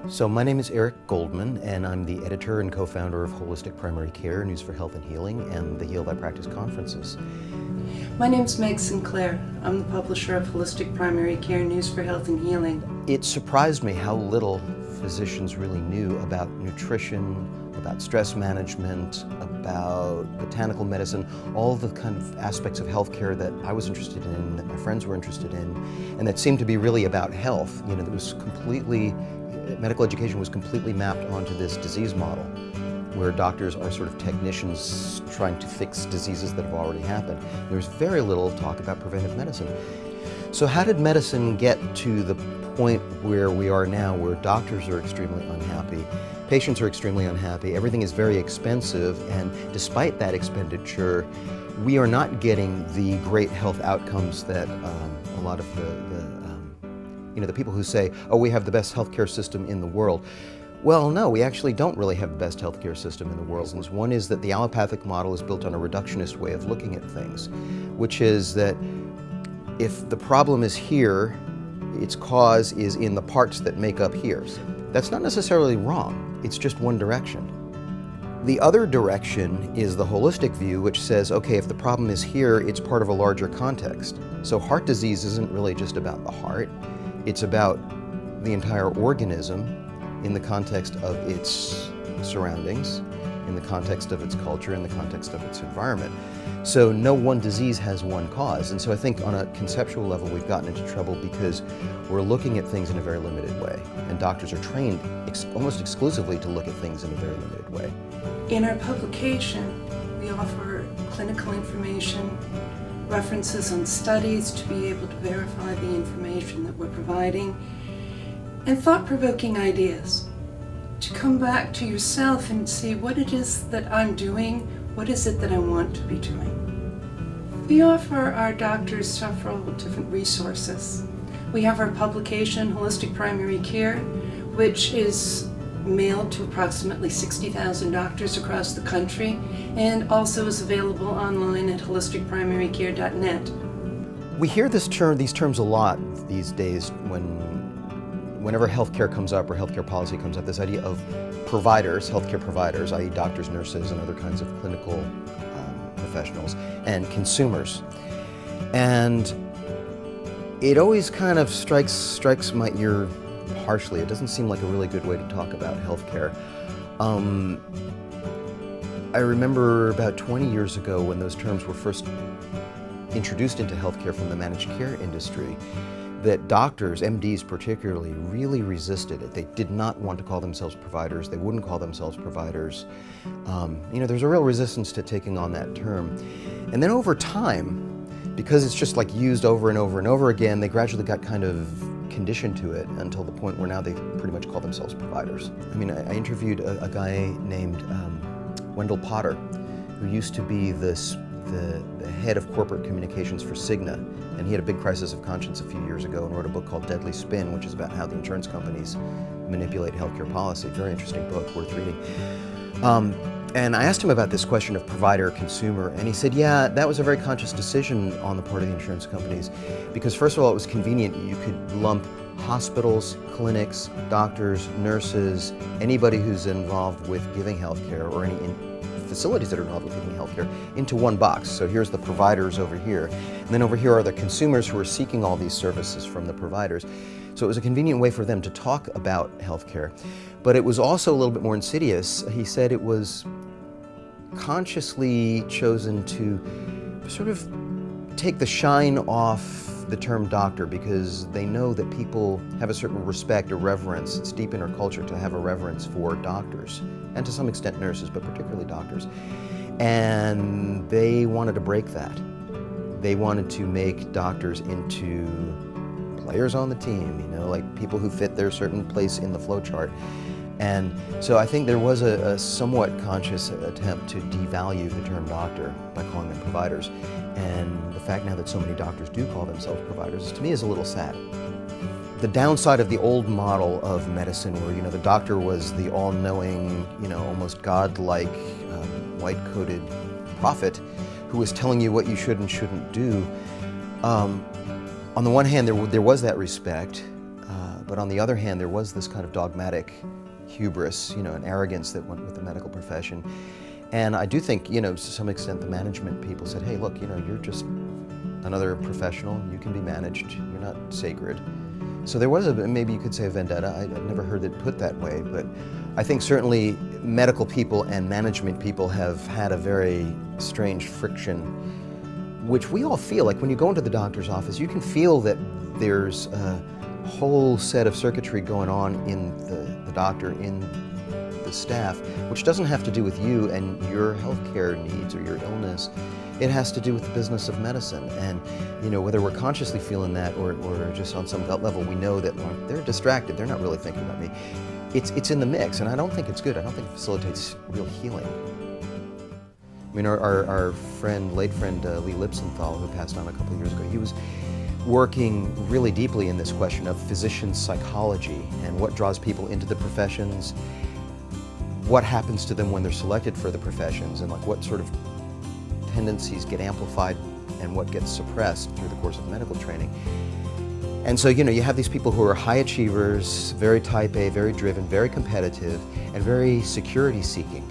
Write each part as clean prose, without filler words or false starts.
So my name is Erik Goldman, and I'm the editor and co-founder of Holistic Primary Care, News for Health and Healing, and the Heal Thy Practice conferences. My name's Meg Sinclair. I'm the publisher of Holistic Primary Care, News for Health and Healing. It surprised me how little physicians really knew about nutrition, about stress management, about botanical medicine, all the kind of aspects of healthcare that I was interested in, that my friends were interested in, and that seemed to be really about health. You know, that was medical education was completely mapped onto this disease model, where doctors are sort of technicians trying to fix diseases that have already happened. There's very little talk about preventive medicine. So how did medicine get to the point where we are now, where doctors are extremely unhappy, patients are extremely unhappy, everything is very expensive, and despite that expenditure, we are not getting the great health outcomes that a lot of the people who say, oh, we have the best healthcare system in the world. Well, no, we actually don't really have the best healthcare system in the world. One is that the allopathic model is built on a reductionist way of looking at things, which is that if the problem is here, its cause is in the parts that make up here. That's not necessarily wrong, it's just one direction. The other direction is the holistic view, which says, okay, if the problem is here, it's part of a larger context. So heart disease isn't really just about the heart, it's about the entire organism in the context of its surroundings, in the context of its culture, in the context of its environment. So no one disease has one cause. And so I think on a conceptual level, we've gotten into trouble because we're looking at things in a very limited way. And doctors are trained almost exclusively to look at things in a very limited way. In our publication, we offer clinical information, references on studies to be able to verify the information that we're providing, and thought-provoking ideas to come back to yourself and see what it is that I'm doing, what is it that I want to be doing. We offer our doctors several different resources. We have our publication, Holistic Primary Care, which is mailed to approximately 60,000 doctors across the country, and also is available online at holisticprimarycare.net. We hear these terms a lot these days whenever healthcare comes up or healthcare policy comes up, this idea of providers, healthcare providers, i.e. doctors, nurses, and other kinds of clinical professionals, and consumers. And it always kind of strikes my ear harshly. It doesn't seem like a really good way to talk about healthcare. I remember about 20 years ago when those terms were first introduced into healthcare from the managed care industry, that doctors, MDs particularly, really resisted it. They did not want to call themselves providers. They wouldn't call themselves providers. There's a real resistance to taking on that term. And then over time, because it's just like used over and over and over again, they gradually got kind of conditioned to it until the point where now they pretty much call themselves providers. I interviewed a guy named Wendell Potter, who used to be the head of corporate communications for Cigna, and he had a big crisis of conscience a few years ago and wrote a book called Deadly Spin, which is about how the insurance companies manipulate healthcare policy. Very interesting book, worth reading. And I asked him about this question of provider-consumer, and he said, yeah, that was a very conscious decision on the part of the insurance companies, because first of all, it was convenient. You could lump hospitals, clinics, doctors, nurses, anybody who's involved with giving healthcare, or any facilities that are involved with giving healthcare, into one box. So here's the providers over here, and then over here are the consumers who are seeking all these services from the providers. So it was a convenient way for them to talk about healthcare. But it was also a little bit more insidious. He said it was consciously chosen to sort of take the shine off the term doctor, because they know that people have a certain respect or reverence. It's deep in our culture to have a reverence for doctors, and to some extent nurses, but particularly doctors. And they wanted to break that. They wanted to make doctors into players on the team, like people who fit their certain place in the flow chart. And so I think there was a somewhat conscious attempt to devalue the term doctor by calling them providers. And the fact now that so many doctors do call themselves providers, to me, is a little sad. The downside of the old model of medicine, where the doctor was the all-knowing, almost godlike, white-coated prophet who was telling you what you should and shouldn't do. On the one hand, there was that respect, But on the other hand, there was this kind of dogmatic hubris, an arrogance that went with the medical profession. And I do think, to some extent, the management people said, hey, look, you're just another professional. You can be managed. You're not sacred. So there was maybe you could say a vendetta. I've never heard it put that way, but I think certainly medical people and management people have had a very strange friction, which we all feel. Like when you go into the doctor's office, you can feel that there's a whole set of circuitry going on in the doctor, in the staff, which doesn't have to do with you and your healthcare needs or your illness. It has to do with the business of medicine. And whether we're consciously feeling that or just on some gut level, we know that they're distracted. They're not really thinking about me. It's in the mix, and I don't think it's good. I don't think it facilitates real healing. I mean, our late friend Lee Lipsenthal, who passed on a couple of years ago, he was working really deeply in this question of physician psychology and what draws people into the professions, what happens to them when they're selected for the professions, and like what sort of tendencies get amplified and what gets suppressed through the course of medical training. And so, you have these people who are high achievers, very type A, very driven, very competitive, and very security seeking.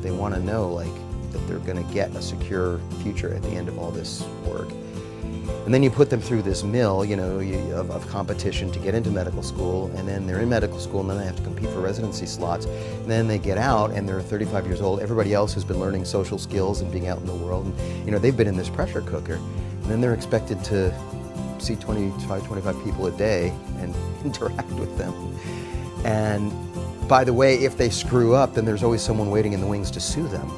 They want to know that they're going to get a secure future at the end of all this work. And then you put them through this mill, of competition to get into medical school, and then they're in medical school, and then they have to compete for residency slots. And then they get out, and they're 35 years old. Everybody else has been learning social skills and being out in the world, and they've been in this pressure cooker. And then they're expected to see 25 people a day and interact with them. And by the way, if they screw up, then there's always someone waiting in the wings to sue them.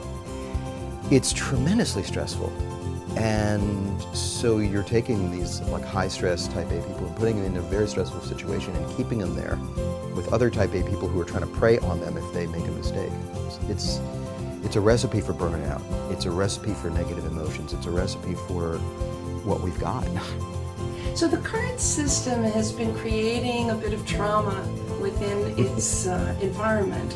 It's tremendously stressful. And so you're taking these high stress type A people and putting them in a very stressful situation and keeping them there with other type A people who are trying to prey on them if they make a mistake. It's a recipe for burnout. It's a recipe for negative emotions. It's a recipe for what we've got. So the current system has been creating a bit of trauma within its environment,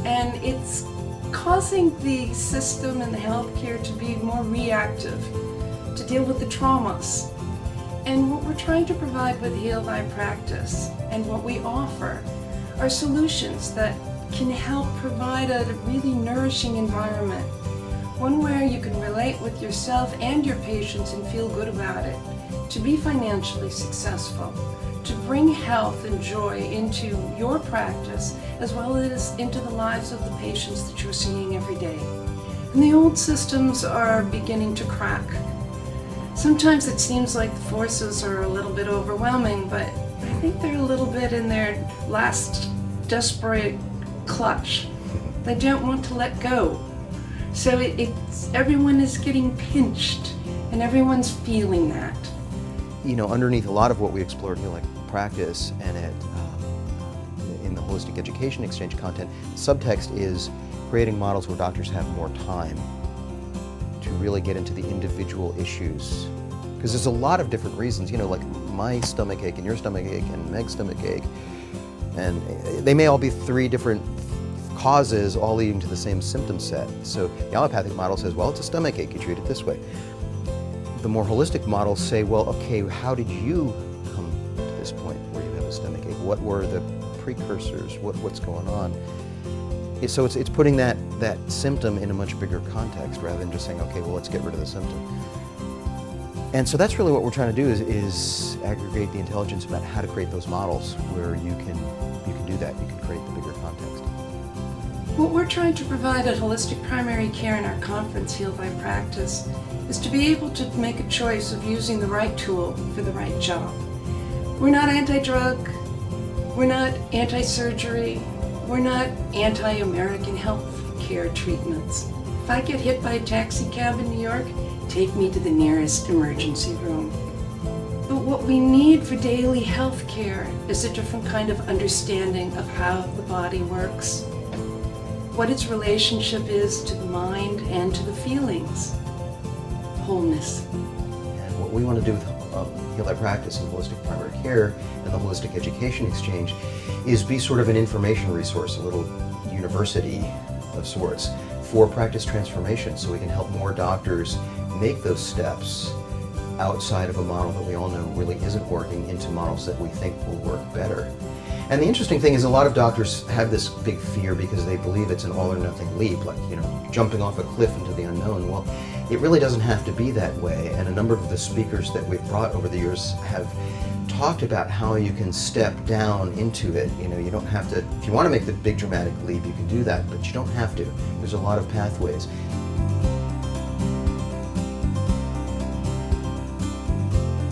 and it's causing the system and the healthcare to be more reactive, to deal with the traumas. And what we're trying to provide with Heal Thy Practice and what we offer are solutions that can help provide a really nourishing environment, one where you can relate with yourself and your patients and feel good about it, to be financially successful, to bring health and joy into your practice as well as into the lives of the patients that you're seeing every day. And the old systems are beginning to crack. Sometimes it seems like the forces are a little bit overwhelming, but I think they're a little bit in their last desperate clutch. They don't want to let go. So everyone is getting pinched, and everyone's feeling that. Underneath a lot of what we explored in Heal Practice and in the Holistic Education Exchange content, subtext is creating models where doctors have more time to really get into the individual issues. Because there's a lot of different reasons, like my stomach ache and your stomach ache and Meg's stomach ache, and they may all be 3 different causes all leading to the same symptom set. So the allopathic model says, well, it's a stomach ache, you treat it this way. The more holistic models say, well, okay, how did you come to this point where you have a stomach ache? What were the precursors? What's going on? So it's putting that symptom in a much bigger context rather than just saying, okay, well, let's get rid of the symptom. And so that's really what we're trying to do is aggregate the intelligence about how to create those models where you can do that. You can create the bigger context. What we're trying to provide at Holistic Primary Care in our conference, Heal Thy Practice, is to be able to make a choice of using the right tool for the right job. We're not anti-drug, we're not anti-surgery, we're not anti-American health care treatments. If I get hit by a taxi cab in New York, take me to the nearest emergency room. But what we need for daily health care is a different kind of understanding of how the body works, what its relationship is to the mind and to the feelings. Wholeness. And what we want to do with Heal Thy Practice and Holistic Primary Care and the Holistic Education Exchange is be sort of an information resource, a little university of sorts for practice transformation, so we can help more doctors make those steps outside of a model that we all know really isn't working into models that we think will work better. And the interesting thing is a lot of doctors have this big fear because they believe it's an all or nothing leap, like, jumping off a cliff into the unknown. Well, it really doesn't have to be that way, and a number of the speakers that we've brought over the years have talked about how you can step down into it. You don't have to, if you want to make the big dramatic leap, you can do that, but you don't have to. There's a lot of pathways.